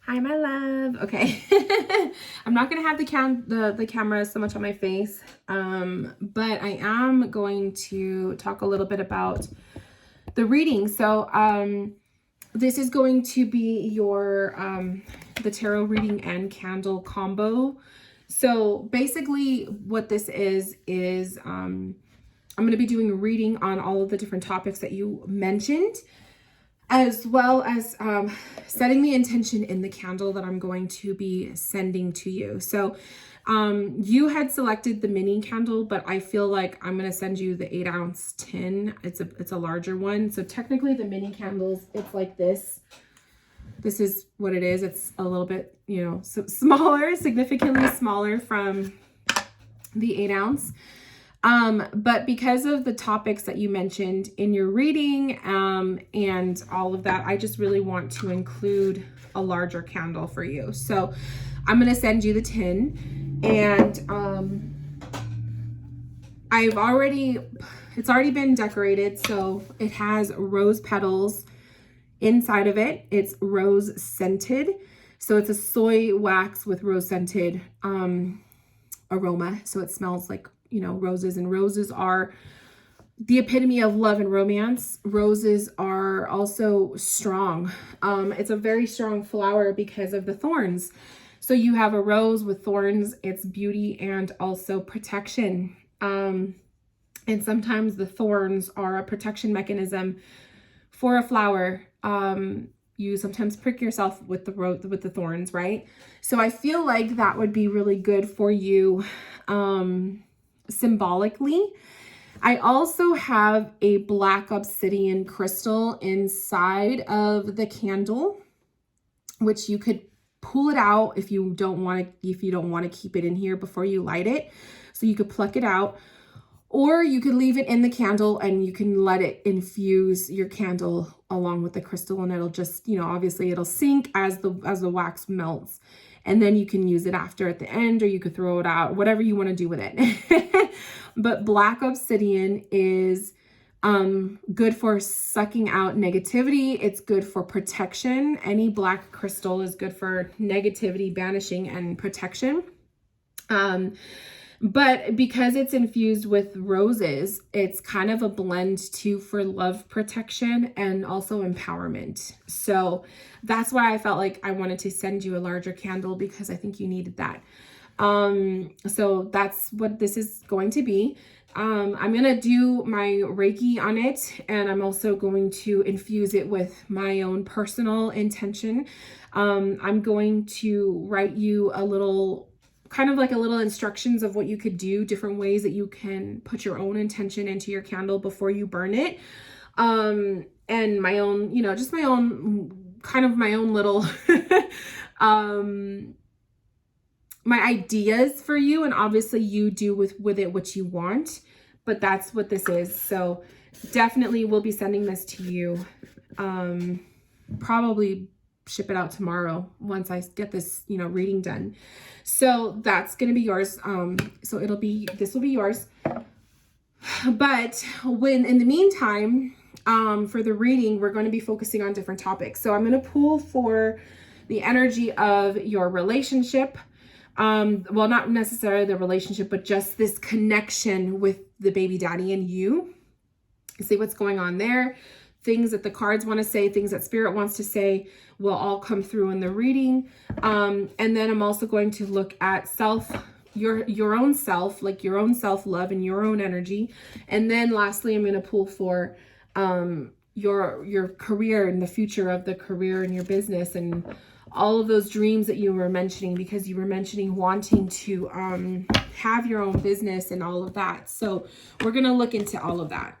Hi, my love. Okay. I'm not going to have the camera so much on my face, but I am going to talk a little bit about the reading. So this is going to be your the tarot reading and candle combo. So basically what this is I'm going to be doing a reading on all of the different topics that you mentioned, as well as setting the intention in the candle that I'm going to be sending to you. So you had selected the mini candle, but I feel like I'm going to send you the 8-ounce tin. It's a larger one. So technically the mini candles, it's like this. This is what it is. It's a little bit, smaller, significantly smaller from the 8-ounce. But because of the topics that you mentioned in your reading, and all of that, I just really want to include a larger candle for you. So I'm going to send you the tin, and, it's already been decorated. So it has rose petals inside of it. It's rose scented. So it's a soy wax with rose scented, aroma. So it smells like, roses, and roses are the epitome of love and romance. Roses are also strong. It's a very strong flower because of the thorns. So you have a rose with thorns. It's beauty and also protection. And sometimes the thorns are a protection mechanism for a flower. You sometimes prick yourself with the thorns, right? So I feel like that would be really good for you, symbolically. I also have a black obsidian crystal inside of the candle, which you could pull it out if you don't want to keep it in here before you light it. So you could pluck it out, or you could leave it in the candle and you can let it infuse your candle along with the crystal, and it'll just, obviously it'll sink as the wax melts. And then you can use it after at the end, or you could throw it out, whatever you want to do with it. But black obsidian is good for sucking out negativity. It's good for protection. Any black crystal is good for negativity, banishing, and protection. But because it's infused with roses, it's kind of a blend too for love, protection, and also empowerment. So that's why I felt like I wanted to send you a larger candle, because I think you needed that. So that's what this is going to be. I'm going to do my Reiki on it, and I'm also going to infuse it with my own personal intention. I'm going to write you a little instructions of what you could do, different ways that you can put your own intention into your candle before you burn it. And my own, just my own little, my ideas for you. And obviously you do with it what you want, but that's what this is. So definitely we'll be sending this to you. Probably ship it out tomorrow once I get this, reading done. So that's going to be yours. So this will be yours. But in the meantime, for the reading, we're going to be focusing on different topics. So I'm going to pull for the energy of your relationship. Well, not necessarily the relationship, but just this connection with the baby daddy and you. See what's going on there. Things that the cards want to say, things that spirit wants to say will all come through in the reading. And then I'm also going to look at your own self, like your own self-love and your own energy. And then lastly, I'm going to pull for your career and the future of the career and your business and all of those dreams that you were mentioning, because you were mentioning wanting to have your own business and all of that. So we're going to look into all of that.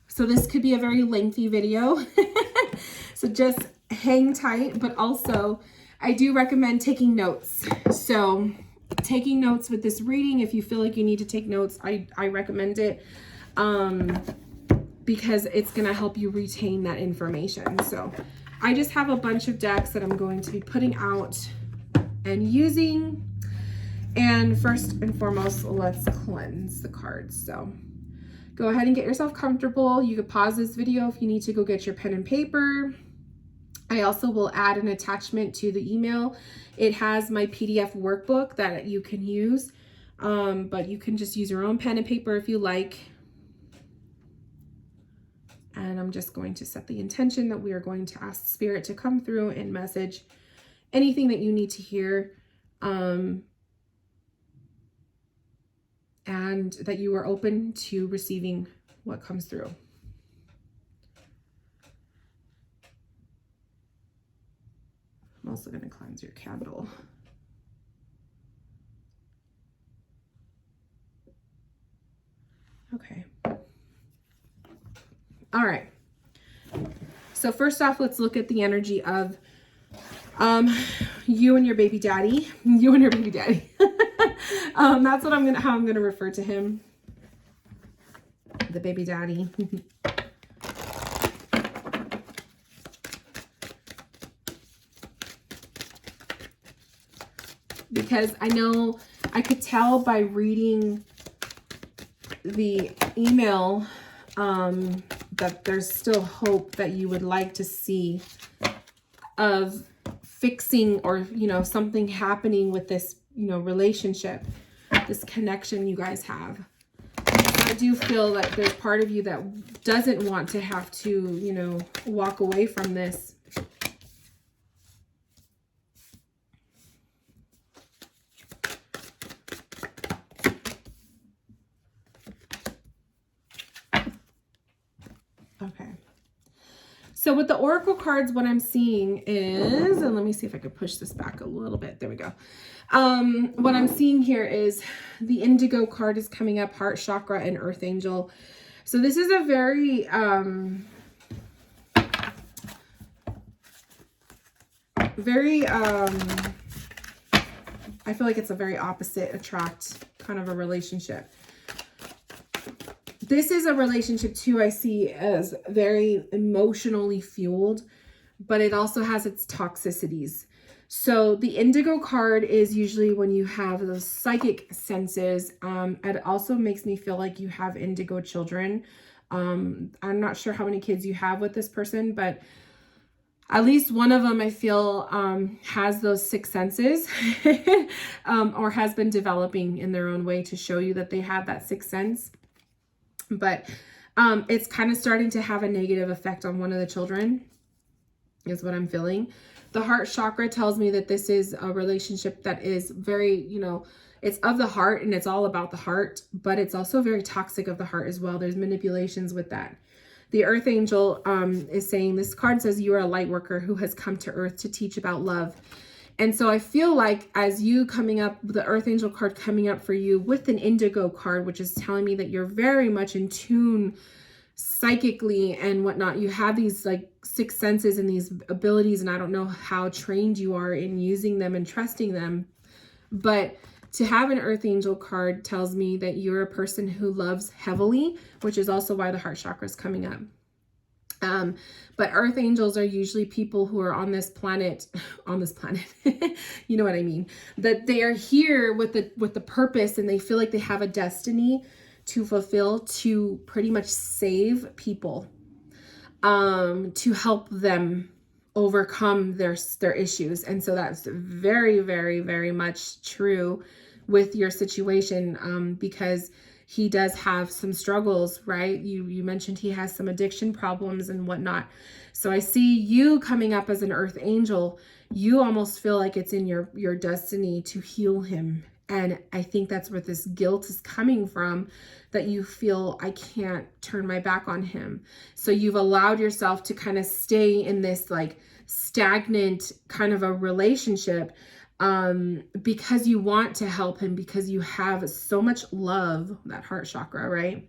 So this could be a very lengthy video. So just hang tight, but also I do recommend taking notes. So taking notes with this reading, if you feel like you need to take notes, I recommend it, because it's going to help you retain that information. So I just have a bunch of decks that I'm going to be putting out and using. And first and foremost, let's cleanse the cards. So go ahead and get yourself comfortable. You could pause this video if you need to go get your pen and paper. I also will add an attachment to the email. It has my PDF workbook that you can use, but you can just use your own pen and paper if you like. And I'm just going to set the intention that we are going to ask Spirit to come through and message anything that you need to hear, and that you are open to receiving what comes through. I'm also going to cleanse your candle. Okay. All right. So first off, let's look at the energy of you and your baby daddy. You and your baby daddy. That's what how I'm gonna refer to him. The baby daddy. Because I know I could tell by reading the email that there's still hope that you would like to see of fixing, or, you know, something happening with this, you know, relationship, this connection you guys have. I do feel that there's part of you that doesn't want to have to, you know, walk away from this. Okay. So with the Oracle cards, what I'm seeing is, and let me see if I could push this back a little bit. There we go. What I'm seeing here is the Indigo card is coming up, Heart Chakra and Earth Angel. So this is a very, I feel like it's a very opposite attract kind of a relationship. This is a relationship too, I see as very emotionally fueled, but it also has its toxicities. So the Indigo card is usually when you have those psychic senses. It also makes me feel like you have indigo children. I'm not sure how many kids you have with this person, but at least one of them I feel has those sixth senses or has been developing in their own way to show you that they have that sixth sense. But it's kind of starting to have a negative effect on one of the children, is what I'm feeling. The Heart Chakra tells me that this is a relationship that is very, you know, it's of the heart and it's all about the heart, but it's also very toxic of the heart as well. There's manipulations with that. The Earth Angel is saying, this card says you are a light worker who has come to Earth to teach about love. And so I feel like as you coming up, the Earth Angel card coming up for you with an Indigo card, which is telling me that you're very much in tune psychically and whatnot. You have these like sixth senses and these abilities, and I don't know how trained you are in using them and trusting them. But to have an Earth Angel card tells me that you're a person who loves heavily, which is also why the Heart Chakra is coming up. But Earth Angels are usually people who are on this planet, you know what I mean? That they are here with the purpose, and they feel like they have a destiny to fulfill, to pretty much save people, to help them overcome their issues. And so that's very, very, very much true with your situation, because he does have some struggles, right? You mentioned he has some addiction problems and whatnot. So I see you coming up as an Earth Angel. You almost feel like it's in your destiny to heal him. And I think that's where this guilt is coming from, that you feel, I can't turn my back on him. So you've allowed yourself to kind of stay in this like stagnant kind of a relationship, because you want to help him, because you have so much love, that Heart Chakra, right?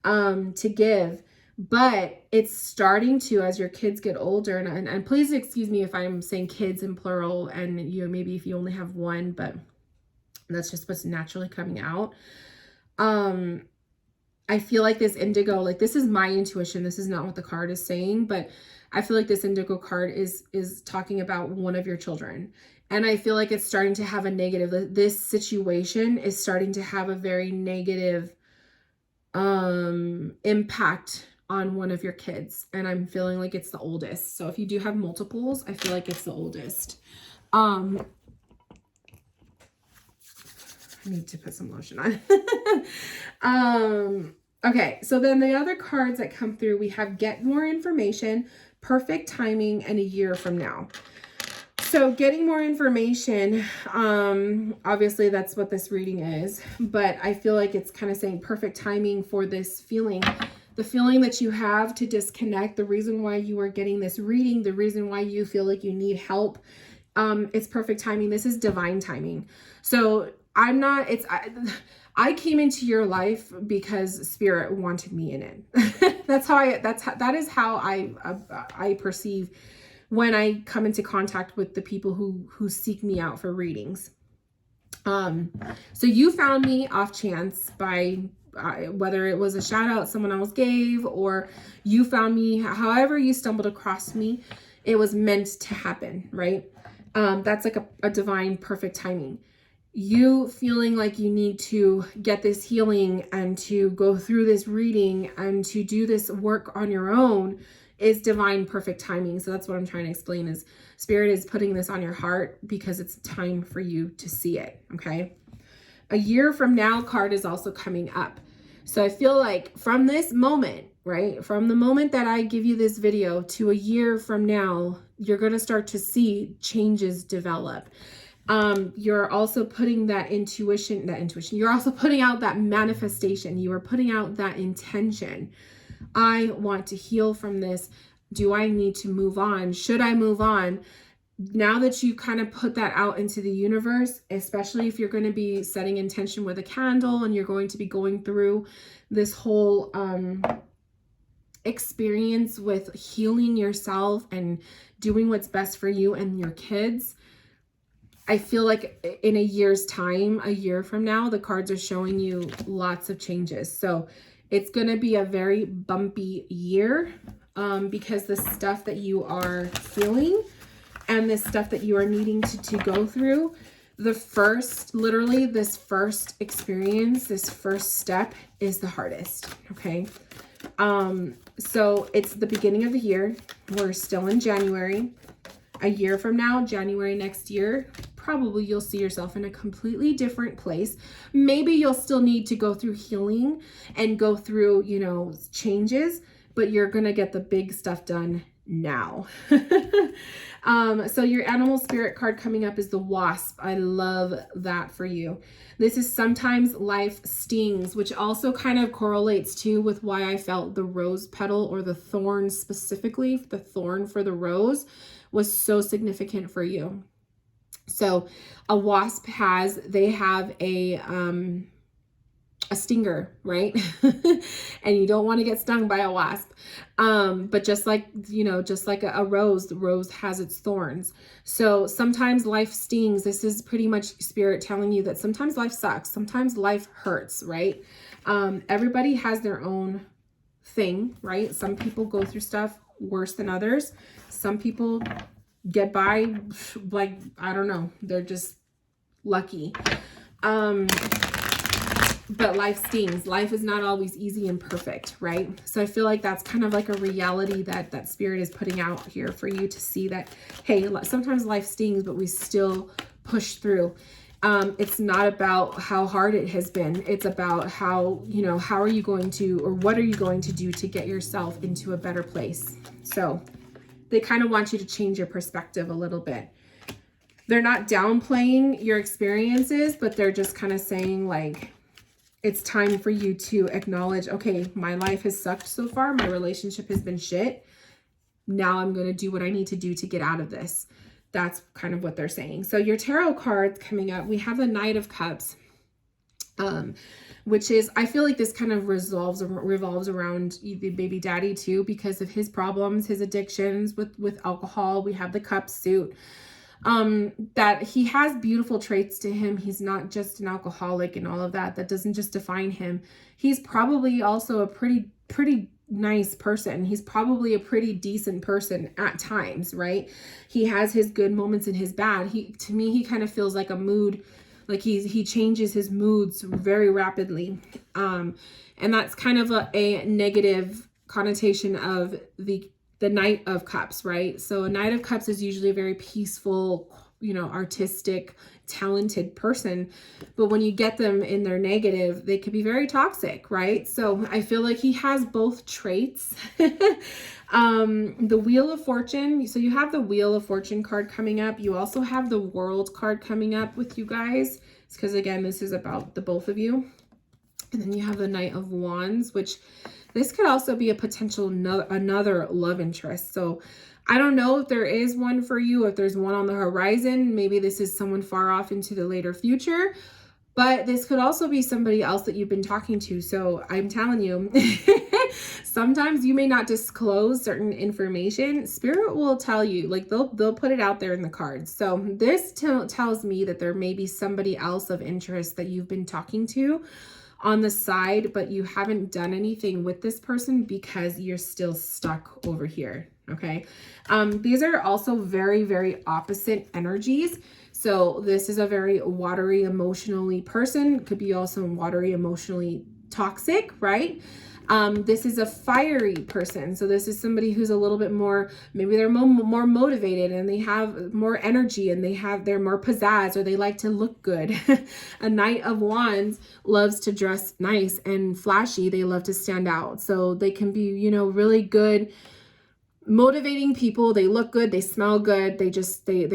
To give. But it's starting to, as your kids get older, and please excuse me if I'm saying kids in plural, and you know, maybe if you only have one, but that's just what's naturally coming out. I feel like this Indigo, like this is my intuition. This is not what the card is saying, but I feel like this Indigo card is talking about one of your children. And I feel like it's starting to have a negative, this situation is starting to have a very negative impact on one of your kids, and I'm feeling like it's the oldest. So if you do have multiples, I feel like it's the oldest. I need to put some lotion on. Okay, so then the other cards that come through, we have get more information, perfect timing, and a year from now. So getting more information, obviously that's what this reading is, but I feel like it's kind of saying perfect timing for this feeling. The feeling that you have to disconnect, the reason why you are getting this reading, the reason why you feel like you need help, it's perfect timing. This is divine timing. So I came into your life because Spirit wanted me in it. That is how I perceive when I come into contact with the people who seek me out for readings. So you found me off chance by whether it was a shout out someone else gave, or you found me, however you stumbled across me, it was meant to happen, right? That's like a divine perfect timing. You feeling like you need to get this healing and to go through this reading and to do this work on your own is divine perfect timing. So that's what I'm trying to explain, is Spirit is putting this on your heart because it's time for you to see it. Okay. A year from now card is also coming up. So I feel like from this moment, right, from the moment that I give you this video to a year from now, you're going to start to see changes develop. You're also putting that intuition, you're also putting out that manifestation. You are putting out that intention. I want to heal from this. Do I need to move on? Should I move on? Now that you kind of put that out into the universe, especially if you're going to be setting intention with a candle and you're going to be going through this whole experience with healing yourself and doing what's best for you and your kids, I feel like in a year's time, a year from now, the cards are showing you lots of changes. So it's going to be a very bumpy year because the stuff that you are feeling and the stuff that you are needing to go through, literally this first experience, this first step is the hardest. Okay. So it's the beginning of the year. We're still in January. A year from now, January next year, probably you'll see yourself in a completely different place. Maybe you'll still need to go through healing and go through, changes, but you're going to get the big stuff done now. So your animal spirit card coming up is the wasp. I love that for you. This is sometimes life stings, which also kind of correlates too with why I felt the rose petal, or the thorn specifically, the thorn for the rose was so significant for you. So a wasp they have a stinger, right? And you don't want to get stung by a wasp. But just like a rose, the rose has its thorns. So sometimes life stings. This is pretty much Spirit telling you that sometimes life sucks. Sometimes life hurts, right? Everybody has their own thing, right? Some people go through stuff worse than others. Some people get by like, I don't know, they're just lucky. But life stings. Life is not always easy and perfect, right? So I feel like that's kind of like a reality that Spirit is putting out here for you to see that, hey, sometimes life stings, but we still push through. It's not about how hard it has been. It's about how are you going to, or what are you going to do to get yourself into a better place? So they kind of want you to change your perspective a little bit. They're not downplaying your experiences, but they're just kind of saying like, it's time for you to acknowledge, okay, my life has sucked so far. My relationship has been shit. Now I'm going to do what I need to do to get out of this. That's kind of what they're saying. So your tarot cards coming up, we have the Knight of Cups, which is, I feel like this kind of revolves around the baby daddy too, because of his problems, his addictions with alcohol. We have the cup suit. That he has beautiful traits to him. He's not just an alcoholic and all of that. That doesn't just define him. He's probably also a pretty nice person. He's probably a pretty decent person at times, right? He has his good moments and his bad. To me, he kind of feels like a mood, like he changes his moods very rapidly. And that's kind of a negative connotation of the Knight of Cups, right? So a Knight of Cups is usually a very peaceful, you know, artistic, talented person. But when you get them in their negative, they could be very toxic, right? So I feel like he has both traits. The Wheel of Fortune. So you have the Wheel of Fortune card coming up. You also have the World card coming up with you guys. It's because, again, this is about the both of you. And then you have the Knight of Wands, which this could also be a potential another love interest. So I don't know if there is one for you, if there's one on the horizon. Maybe this is someone far off into the later future, but this could also be somebody else that you've been talking to. So I'm telling you, sometimes you may not disclose certain information. Spirit will tell you, like they'll put it out there in the cards. So this tells me that there may be somebody else of interest that you've been talking to on the side, but you haven't done anything with this person because you're still stuck over here. Okay. These are also very, very opposite energies. So this is a very watery, emotionally person. Could be also watery, emotionally toxic, right? This is a fiery person. So this is somebody who's a little bit more, maybe they're more motivated and they have more energy and they're more pizzazz, or they like to look good. A Knight of Wands loves to dress nice and flashy. They love to stand out. So they can be, you know, really good motivating people. They look good, they smell good, they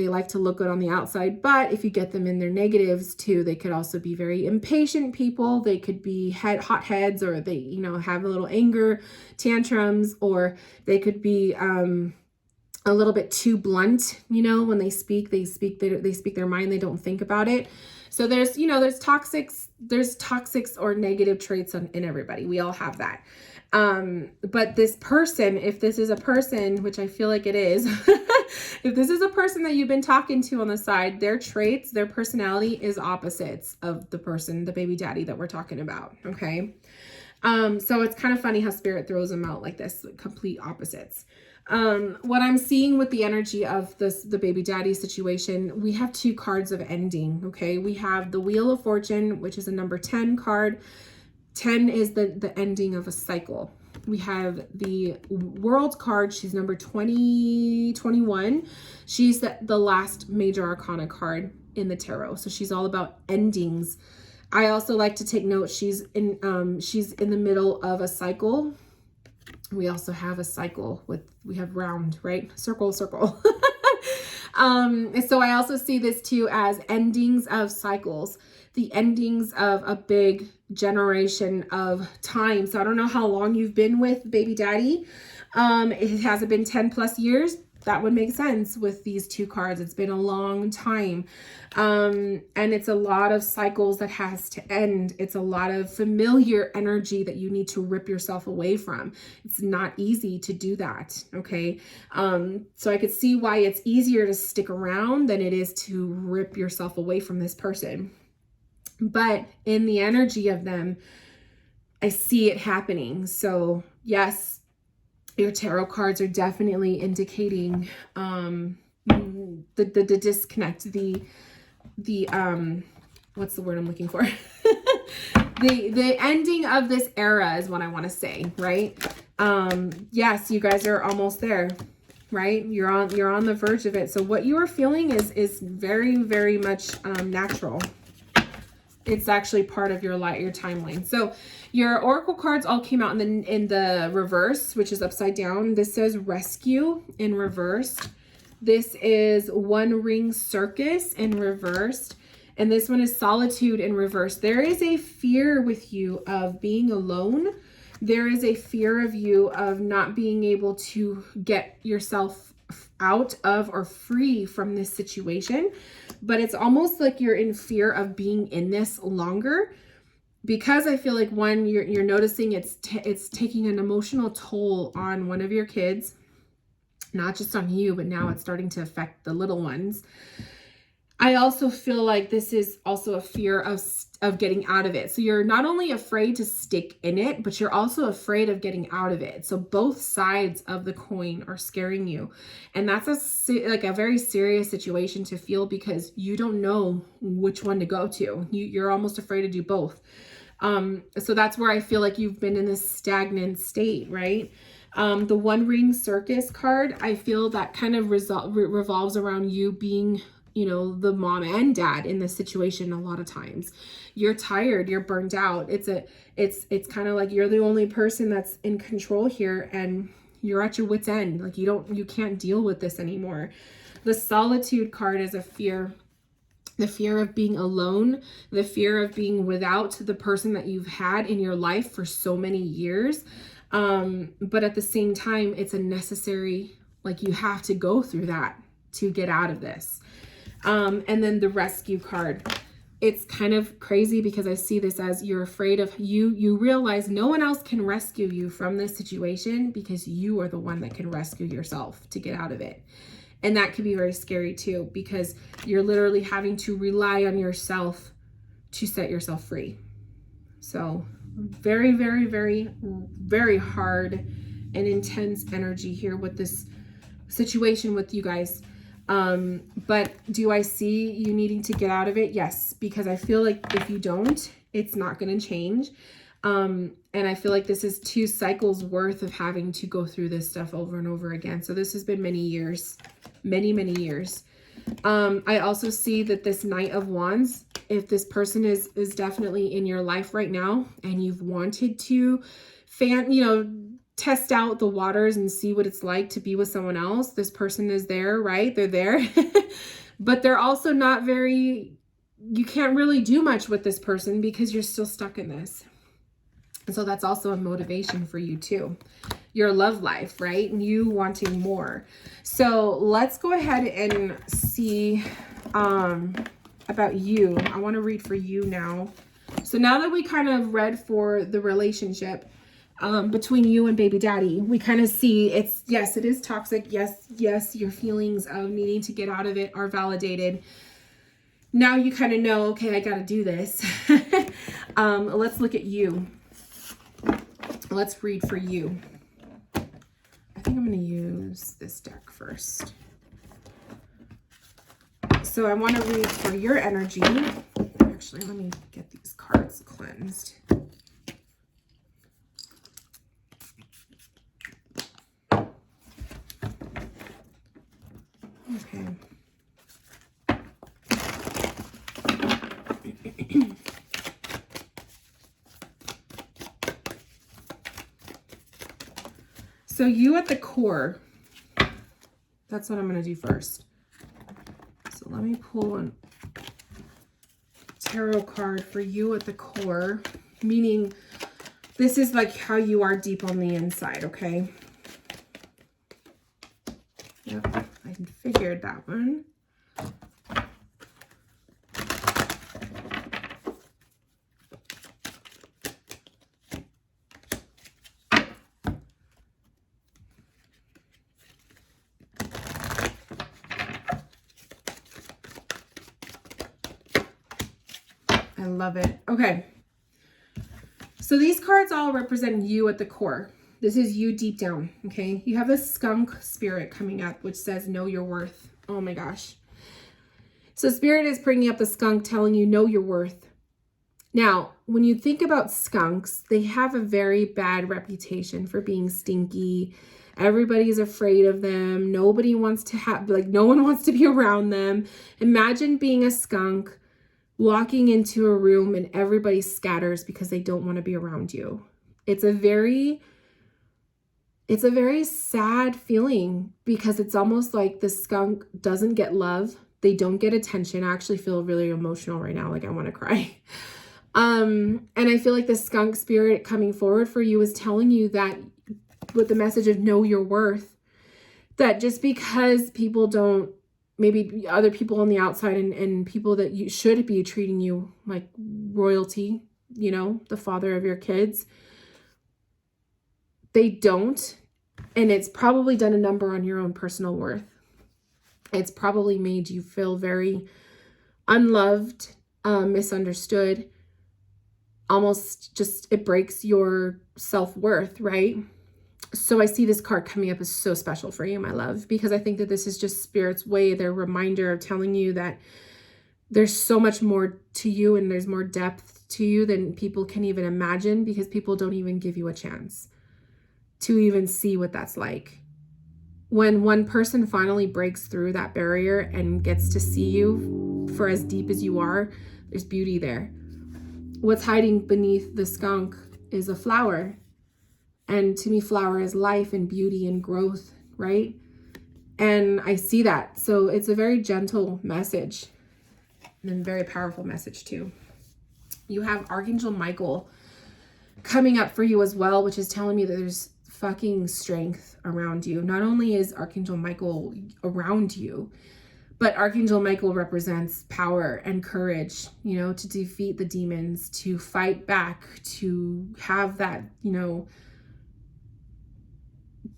like to look good on the outside. But if you get them in their negatives too, they could also be very impatient people. They could be hot heads, or they, you know, have a little anger tantrums, or they could be a little bit too blunt, you know, when they speak their mind, they don't think about it. So there's, you know, there's toxics or negative traits in everybody. We all have that. But this person, if this is a person, which I feel like it is, if this is a person that you've been talking to on the side, their traits, their personality is opposites of the person, the baby daddy that we're talking about. Okay. So it's kind of funny how Spirit throws them out like this, complete opposites. What I'm seeing with the energy of the baby daddy situation, we have two cards of ending. Okay. We have the Wheel of Fortune, which is a number 10 card. 10 is the ending of a cycle. We have the World card. She's number 21. She's the last major arcana card in the tarot. So she's all about endings. I also like to take note, she's in the middle of a cycle. We also have a cycle we have round, right? Circle. So I also see this too as endings of cycles, the endings of a big generation of time. So I don't know how long you've been with baby daddy. It hasn't been 10 plus years. That would make sense with these two cards. It's been a long time. And it's a lot of cycles that has to end. It's a lot of familiar energy that you need to rip yourself away from. It's not easy to do that. Okay. So I could see why it's easier to stick around than it is to rip yourself away from this person. But in the energy of them, I see it happening. So yes, your tarot cards are definitely indicating the disconnect, the what's the word I'm looking for? the ending of this era is what I want to say, right? Yes, you guys are almost there, right? You're on the verge of it. So what you are feeling is very, very much natural. It's actually part of your timeline. So your oracle cards all came out in the reverse, which is upside down. This says rescue in reverse. This is One Ring Circus in reversed. And this one is solitude in reverse. There is a fear with you of being alone. There is a fear of you of not being able to get yourself out of or free from this situation. But it's almost like you're in fear of being in this longer, because I feel like one, you're noticing it's taking an emotional toll on one of your kids, not just on you, but now it's starting to affect the little ones. I also feel like this is also a fear of getting out of it. So you're not only afraid to stick in it, but you're also afraid of getting out of it. So both sides of the coin are scaring you. And that's a very serious situation to feel, because you don't know which one to go to. You're almost afraid to do both. So that's where I feel like you've been in this stagnant state, right? The One Ring Circus card, I feel that kind of revolves around you being, you know, the mom and dad in this situation. A lot of times you're tired, you're burnt out. It's kind of like you're the only person that's in control here, and you're at your wit's end. Like you can't deal with this anymore. The Solitude card is a fear. The fear of being alone, the fear of being without the person that you've had in your life for so many years. But at the same time, it's a necessary, like you have to go through that to get out of this. And then the Rescue card. It's kind of crazy because I see this as you're afraid of you realize no one else can rescue you from this situation because you are the one that can rescue yourself to get out of it. And that can be very scary too, because you're literally having to rely on yourself to set yourself free. So very, very, very, very hard and intense energy here with this situation with you guys. But do I see you needing to get out of it? Yes, because I feel like if you don't, it's not going to change. And I feel like this is 2 cycles worth of having to go through this stuff over and over again. So this has been many years, many, many years. I also see that this Knight of Wands, if this person is definitely in your life right now and you've wanted to test out the waters and see what it's like to be with someone else, this person is there, right? They're there, but they're also not very, you can't really do much with this person because you're still stuck in this. And so that's also a motivation for you too. Your love life, right? And you wanting more. So let's go ahead and see about you. I want to read for you now. So now that we kind of read for the relationship between you and baby daddy, we kind of see yes, it is toxic. Yes, your feelings of needing to get out of it are validated. Now you kind of know, okay, I got to do this. Let's look at you. Let's read for you. I think I'm going to use this deck first. So I want to read for your energy. Actually, let me get these cards cleansed. Okay. So you at the core, that's what I'm going to do first. So let me pull a tarot card for you at the core, meaning this is like how you are deep on the inside, okay? Yep, I figured that one. I love it. Okay. So these cards all represent you at the core. This is you deep down, okay? You have this skunk spirit coming up, which says, know your worth. Oh my gosh. So spirit is bringing up the skunk, telling you, know your worth. Now, when you think about skunks, they have a very bad reputation for being stinky. Everybody's afraid of them. Nobody wants to have, like, no one wants to be around them. Imagine being a skunk, walking into a room and everybody scatters because they don't want to be around you. It's a very sad feeling because it's almost like the skunk doesn't get love. They don't get attention. I actually feel really emotional right now. Like I want to cry. And I feel like the skunk spirit coming forward for you is telling you that with the message of know your worth, that just because people don't, maybe other people on the outside and people that you should be treating you like royalty, you know, the father of your kids, they don't. And it's probably done a number on your own personal worth. It's probably made you feel very unloved, misunderstood. Almost just, it breaks your self-worth, right? So I see this card coming up as so special for you, my love, because I think that this is just Spirit's way, their reminder of telling you that there's so much more to you and there's more depth to you than people can even imagine, because people don't even give you a chance to even see what that's like. When one person finally breaks through that barrier and gets to see you for as deep as you are, there's beauty there. What's hiding beneath the skunk is a flower. And to me, flower is life and beauty and growth, right? And I see that. So it's a very gentle message and very powerful message too. You have Archangel Michael coming up for you as well, which is telling me that there's fucking strength around you. Not only is Archangel Michael around you, but Archangel Michael represents power and courage, you know, to defeat the demons, to fight back, to have that, you know,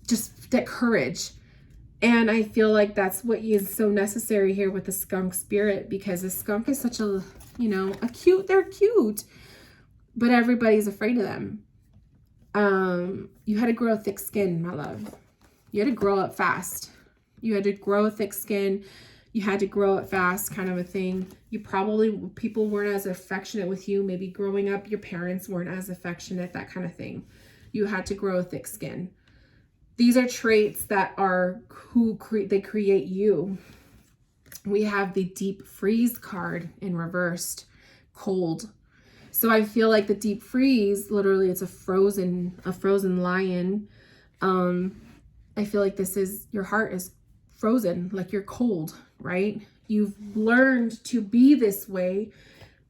just that courage. And I feel like that's what is so necessary here with the skunk spirit, because the skunk is such a, you know, they're cute, but everybody's afraid of them. You had to grow thick skin, my love. You had to grow up fast. You had to grow thick skin. You had to grow up fast, kind of a thing. People weren't as affectionate with you. Maybe growing up, your parents weren't as affectionate, that kind of thing. You had to grow thick skin. These are traits that are they create you. We have the deep freeze card in reversed, cold. So I feel like the deep freeze, literally it's a frozen lion. I feel like your heart is frozen, like you're cold, right? You've learned to be this way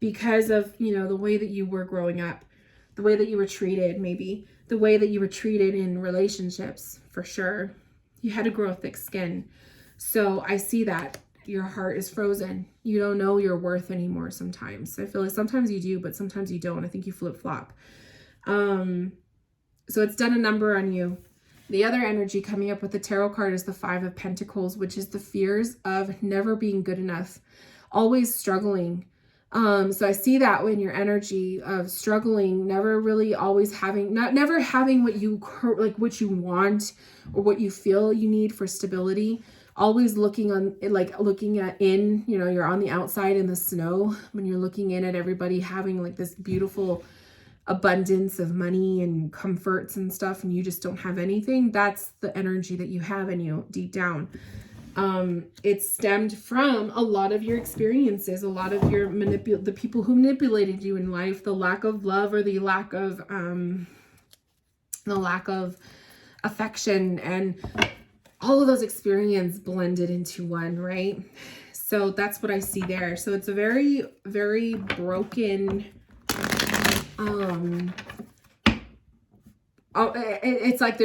because of, you know, the way that you were growing up, the way that you were treated, maybe the way that you were treated in relationships, for sure. You had to grow thick skin. So I see that your heart is frozen. You don't know your worth anymore sometimes. I feel like sometimes you do, but sometimes you don't. I think you flip-flop. So it's done a number on you. The other energy coming up with the tarot card is the 5 of Pentacles, which is the fears of never being good enough, always struggling. So I see that when your energy of struggling, never really always having, never having what you want or what you feel you need for stability, always looking at you know, you're on the outside in the snow when you're looking in at everybody having like this beautiful abundance of money and comforts and stuff, and you just don't have anything. That's the energy that you have in you deep down. It stemmed from a lot of your experiences, a lot of your the people who manipulated you in life, the lack of love or the lack of affection, and all of those experiences blended into one, right? So that's what I see there. So it's a very, very broken, it's like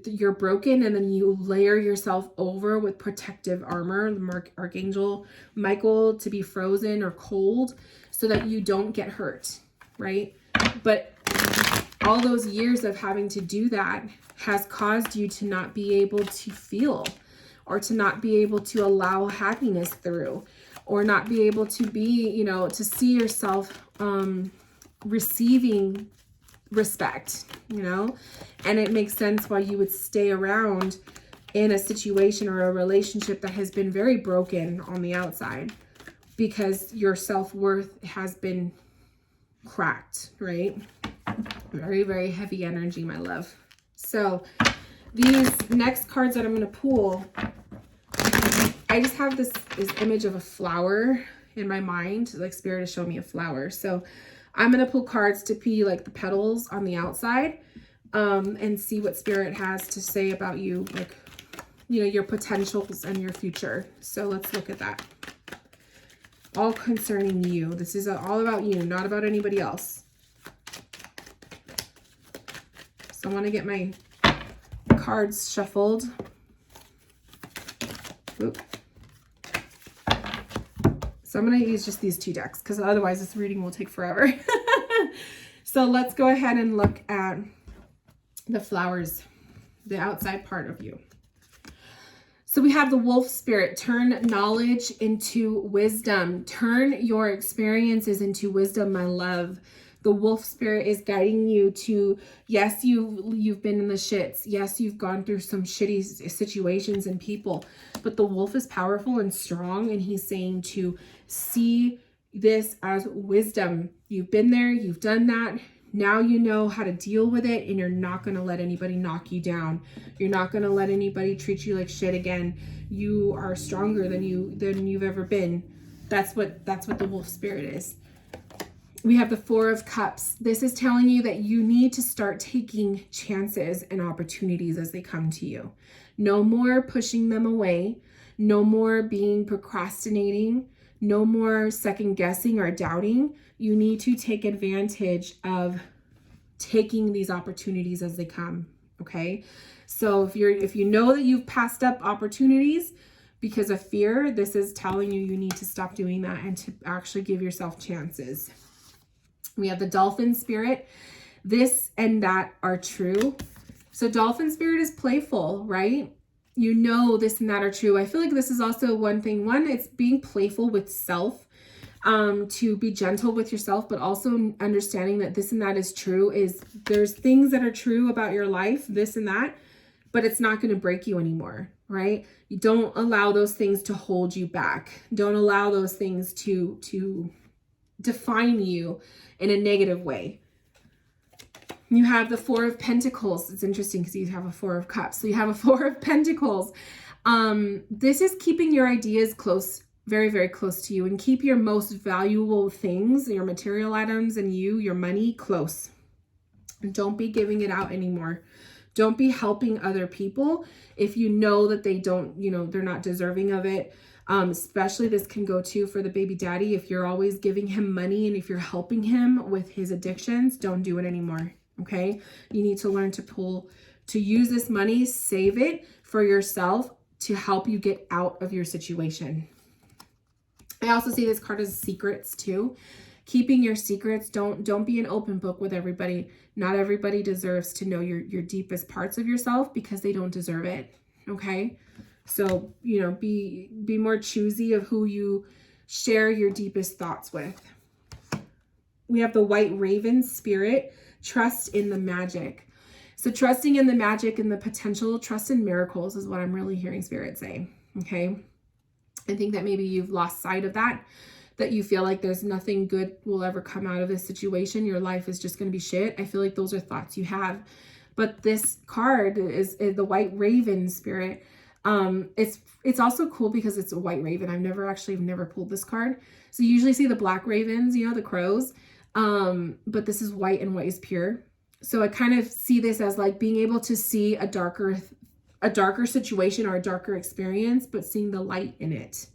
you're broken, and then you layer yourself over with protective armor, the Archangel Michael, to be frozen or cold so that you don't get hurt, right? But all those years of having to do that has caused you to not be able to feel, or to not be able to allow happiness through, or not be able to be, you know, to see yourself receiving respect, you know. And it makes sense why you would stay around in a situation or a relationship that has been very broken on the outside, because your self-worth has been cracked, right? Very, very heavy energy, my love. So these next cards that I'm going to pull, I just have this image of a flower in my mind, like Spirit is showing me a flower. So I'm going to pull cards to be like the petals on the outside, and see what Spirit has to say about you, like, you know, your potentials and your future. So let's look at that. All concerning you. This is all about you, not about anybody else. So I want to get my cards shuffled. Oop. So I'm going to use just these 2 decks, because otherwise this reading will take forever. So let's go ahead and look at the flowers, the outside part of you. So we have the wolf spirit. Turn knowledge into wisdom. Turn your experiences into wisdom, my love. The wolf spirit is guiding you to, yes, you've been in the shits. Yes, you've gone through some shitty situations and people, but the wolf is powerful and strong, and he's saying to see this as wisdom. You've been there, you've done that. Now you know how to deal with it, and you're not going to let anybody knock you down. You're not going to let anybody treat you like shit again. You are stronger than you've ever been. That's what the wolf spirit is. We have the Four of Cups. This is telling you that you need to start taking chances and opportunities as they come to you. No more pushing them away. No more being procrastinating. No more second guessing or doubting. You need to take advantage of taking these opportunities as they come. Okay. So if you know that you've passed up opportunities because of fear, this is telling you you need to stop doing that and to actually give yourself chances. We have the Dolphin spirit. This and that are true. So Dolphin spirit is playful, right? You know this and that are true. I feel like this is also one thing. One, it's being playful with self, to be gentle with yourself, but also understanding that this and that is true. Is there's things that are true about your life, this and that, but it's not going to break you anymore, right? You don't allow those things to hold you back. Don't allow those things to define you in a negative way. You have the Four of Pentacles. It's interesting because you have a Four of Cups. So you have a Four of Pentacles. This is keeping your ideas close, very, very close to you, and keep your most valuable things, your material items and your money close. And don't be giving it out anymore. Don't be helping other people if you know that they don't, they're not deserving of it. Especially this can go too for the baby daddy. If you're always giving him money and if you're helping him with his addictions, don't do it anymore. Okay. You need to learn to use this money, save it for yourself to help you get out of your situation. I also see this card as secrets too. Keeping your secrets. Don't be an open book with everybody. Not everybody deserves to know your deepest parts of yourself because they don't deserve it. Okay. So, be more choosy of who you share your deepest thoughts with. We have the White Raven spirit. Trust in the magic. So trusting in the magic and the potential, trust in miracles is what I'm really hearing Spirit say. Okay. I think that maybe you've lost sight of that you feel like there's nothing good will ever come out of this situation. Your life is just going to be shit. I feel like those are thoughts you have. But this card is the White Raven spirit. It's also cool because it's a white raven. I've never pulled this card. So you usually see the black ravens, the crows. But this is white, and white is pure. So I kind of see this as like being able to see a darker situation or a darker experience, but seeing the light in it.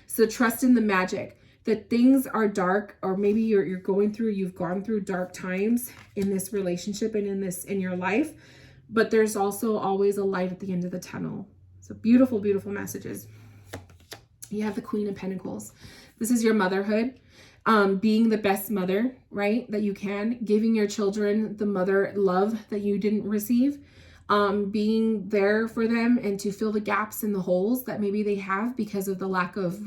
So trust in the magic. That things are dark, or maybe you've gone through dark times in this relationship and in your life, but there's also always a light at the end of the tunnel. So beautiful, beautiful messages. You have the Queen of Pentacles. This is your motherhood, being the best mother, right, that you can, giving your children the mother love that you didn't receive, being there for them and to fill the gaps and the holes that maybe they have because of the lack of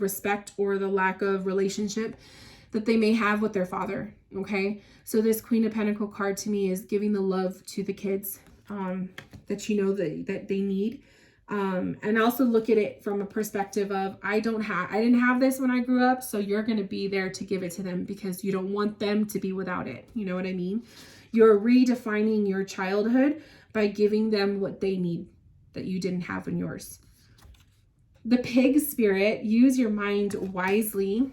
respect or the lack of relationship that they may have with their father. Okay. So this Queen of Pentacle card to me is giving the love to the kids, that that they need. And also look at it from a perspective of, I didn't have this when I grew up. So you're going to be there to give it to them because you don't want them to be without it. You know what I mean? You're redefining your childhood by giving them what they need that you didn't have in yours. The Pig spirit, use your mind wisely.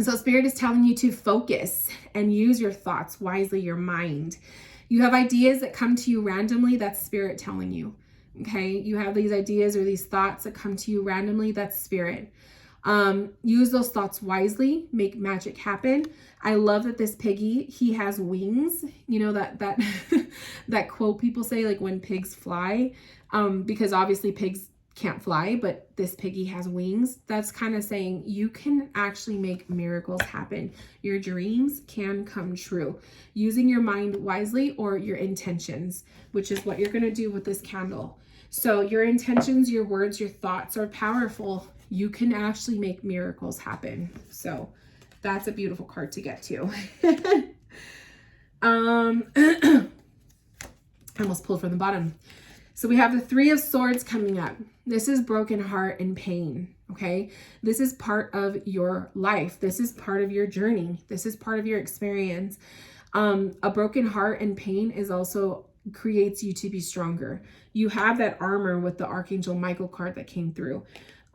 So Spirit is telling you to focus and use your thoughts wisely, your mind. You have ideas that come to you randomly. That's Spirit telling you. Okay. You have these ideas or these thoughts that come to you randomly. That's Spirit. Use those thoughts wisely, make magic happen. I love that this piggy, he has wings, that that quote people say, like when pigs fly, because obviously pigs can't fly, but this piggy has wings. That's kind of saying you can actually make miracles happen. Your dreams can come true using your mind wisely or your intentions, which is what you're going to do with this candle. So your intentions, your words, your thoughts are powerful. You can actually make miracles happen. So that's a beautiful card to get to. I almost pulled from the bottom. So we have the Three of Swords coming up. This is broken heart and pain. Okay. This is part of your life. This is part of your journey. This is part of your experience. A broken heart and pain is also creates you to be stronger. You have that armor with the Archangel Michael card that came through.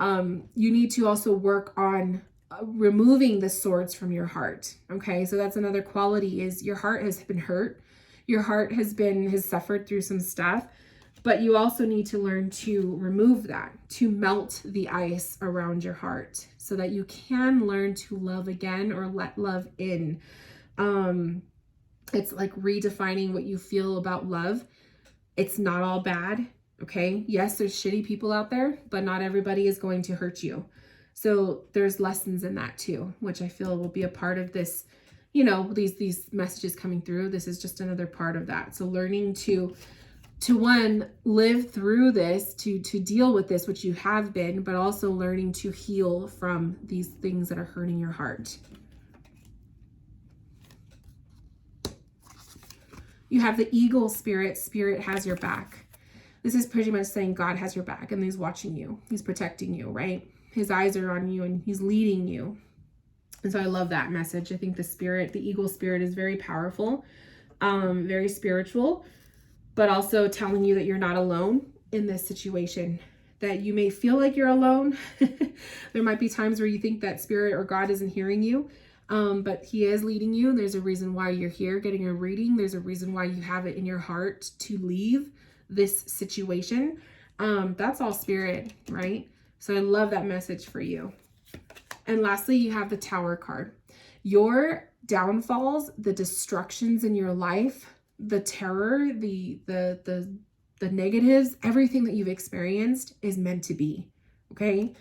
You need to also work on removing the swords from your heart. Okay. So that's another quality, is your heart has been hurt. Your heart has suffered through some stuff, but you also need to learn to remove that, to melt the ice around your heart so that you can learn to love again or let love in. It's like redefining what you feel about love. It's not all bad. Okay. Yes, there's shitty people out there, but not everybody is going to hurt you. So there's lessons in that too, which I feel will be a part of this, you know, these messages coming through. This is just another part of that. So learning to one, live through this, to deal with this, which you have been, but also learning to heal from these things that are hurting your heart. You have the eagle spirit. Spirit has your back. This is pretty much saying God has your back and he's watching you. He's protecting you, right? His eyes are on you and he's leading you. And so I love that message. I think the eagle spirit is very powerful, very spiritual, but also telling you that you're not alone in this situation, that you may feel like you're alone. There might be times where you think that spirit or God isn't hearing you, but he is leading you. There's a reason why you're here getting a reading. There's a reason why you have it in your heart to leave this situation. That's all spirit, right? So I love that message for you. And lastly, you have the Tower card. Your downfalls, the destructions in your life, the terror, the negatives, everything that you've experienced is meant to be. Okay?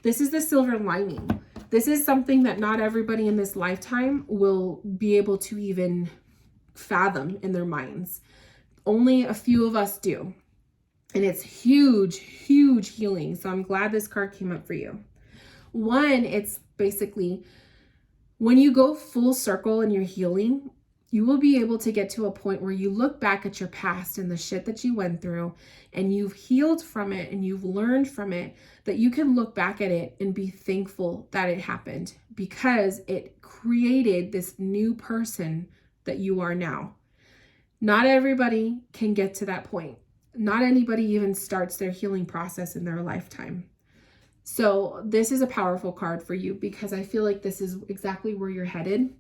This is the silver lining. This is something that not everybody in this lifetime will be able to even fathom in their minds. Only a few of us do. And it's huge, huge healing. So I'm glad this card came up for you. One, it's basically when you go full circle in your healing, you will be able to get to a point where you look back at your past and the shit that you went through and you've healed from it and you've learned from it, that you can look back at it and be thankful that it happened because it created this new person that you are now. Not everybody can get to that point. Not anybody even starts their healing process in their lifetime. So this is a powerful card for you because I feel like this is exactly where you're headed.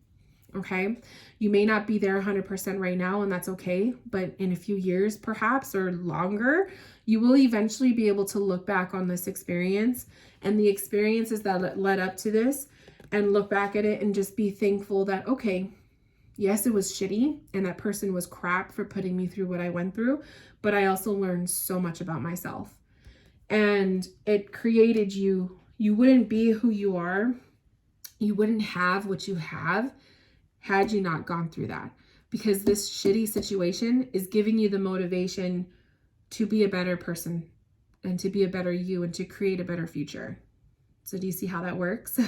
Okay. You may not be there 100% right now, and that's okay. But in a few years, perhaps, or longer, you will eventually be able to look back on this experience and the experiences that led up to this and look back at it and just be thankful that, okay, yes, it was shitty and that person was crap for putting me through what I went through, but I also learned so much about myself. And it created you. You wouldn't be who you are. You wouldn't have what you have had you not gone through that. Because this shitty situation is giving you the motivation to be a better person and to be a better you and to create a better future. So do you see how that works?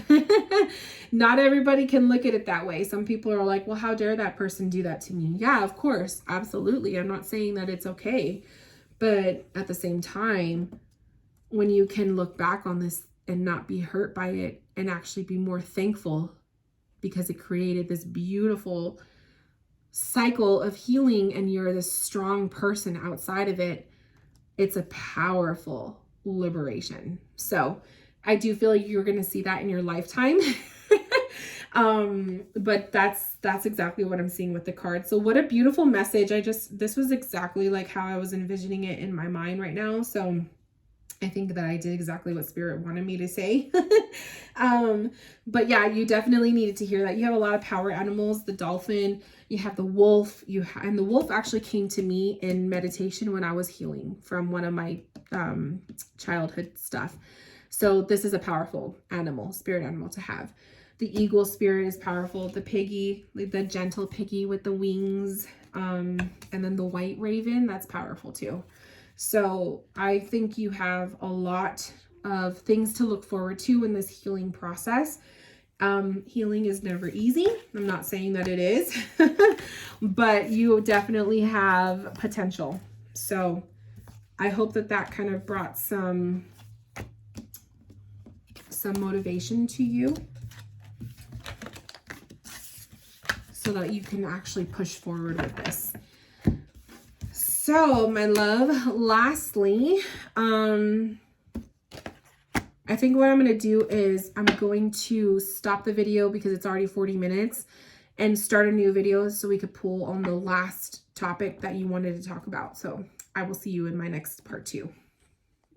Not everybody can look at it that way. Some people are like, well, how dare that person do that to me? Yeah, of course. Absolutely. I'm not saying that it's okay. But at the same time, when you can look back on this and not be hurt by it and actually be more thankful because it created this beautiful cycle of healing and you're this strong person outside of it, it's a powerful liberation. So I do feel like you're going to see that in your lifetime. But that's exactly what I'm seeing with the card. So what a beautiful message. This was exactly like how I was envisioning it in my mind right now. So I think that I did exactly what Spirit wanted me to say. But yeah, you definitely needed to hear that. You have a lot of power animals, the dolphin, you have the wolf, and the wolf actually came to me in meditation when I was healing from one of my childhood stuff. So this is a powerful animal, spirit animal to have. The eagle spirit is powerful. The piggy, the gentle piggy with the wings, and then the white raven, that's powerful too. So I think you have a lot of things to look forward to in this healing process. Healing is never easy. I'm not saying that it is, but you definitely have potential. So I hope that kind of brought some some motivation to you so that you can actually push forward with this. So, my love, lastly, I think what I'm going to do is I'm going to stop the video because it's already 40 minutes and start a new video so we could pull on the last topic that you wanted to talk about. So I will see you in my next part 2.